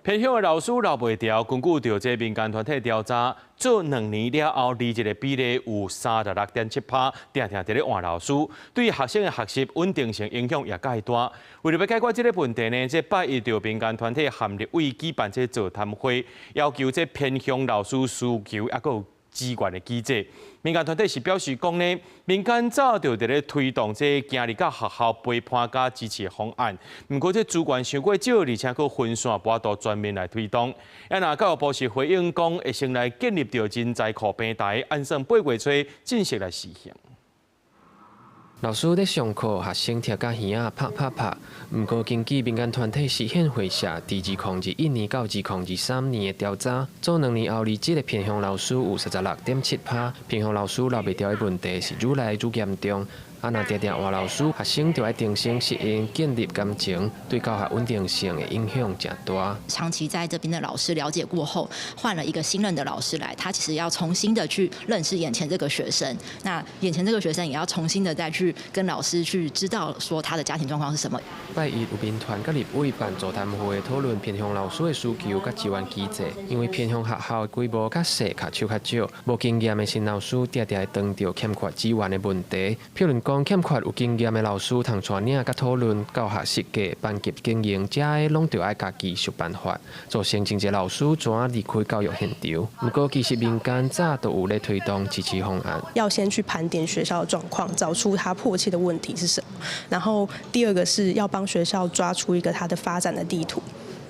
偏鄉的老師留袂調，根據着這民間團體調查，做2年了後，離職的比例有36.7%，定定在咧換老師，對學生的學習穩定性影響也介大。為了要解決這個問題呢，這拜一着民間團體含立委舉辦這座談會，要求這偏鄉老師需求也有資源的機制。民間團體是表示講呢，民間早就在咧推動這行入到學校陪伴加支持的方案，不過這資源太過少，而且佫分散無多全面來推動。也那教育部是回應講，會先來建立着人才庫平台，按算8月初正式來實行。老師在上課，學生聽甲耳仔拍。不過，根據民間團體實現會社自2021年到2023年的調查，做2年後離職的偏鄉老師有36.7%，偏鄉老師留袂調的問題是愈來愈嚴重。若定定換老師，學生就要定性適應、建立感情，對教學穩定性的影響真大。長期在這邊的老師了解過後，換了一個新任的老師來，他其實要重新的去認識眼前這個學生。那眼前這個學生也要重新的再去跟老師去知道說他的家庭狀況是什麼。拜一有民團甲立委辦座談會，討論偏鄉老師的需求甲資源機制。因為偏鄉學校規模較細、卡手較少，無經驗的新老師定定會遇到欠缺資源的問題。譬如講，欠缺有經驗的老師，通帶領甲討論教學設計、班級經營，這些攏就愛家己想辦法，造成真濟老師怎離開教育現場。不過，其實民間早都有咧推動支持方案。要先去盤點學校的狀況，找出它迫切的問題是什麼。然後，第二個是要幫學校抓出一個它的發展的地圖。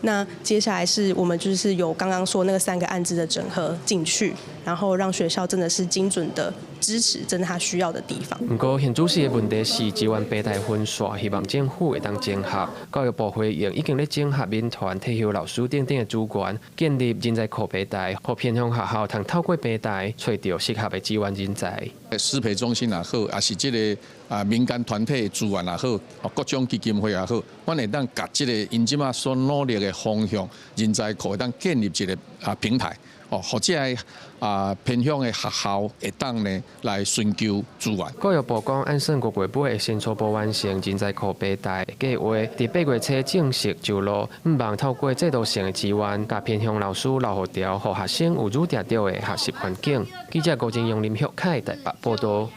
那接下來是我們就是有剛剛說那個3個案子的整合進去，然後讓學校真的是精準的支持真的他需要的地方。不過現主席的問題是資源平台分散，希望政府會當整合。教育部回應已經咧整合民團、體育老師等等的資源，建立人才庫平台，讓偏鄉學校通透過平台找到適合的資源人才。師培中心也好，也是這個民間團體資源也好，各種基金會也好，我會當把這個因即馬所努力的方向，人才庫會當建立一個平台。或者係偏鄉的學校會當呢來尋求資源。教育部講，按算5月尾會先初步完成人才庫平台計劃，在8月初正式就路。希望透過制度性的資源，甲偏鄉老師留好調，讓學生有愈定調的學習環境。記者高正陽、林旭凱台北報道。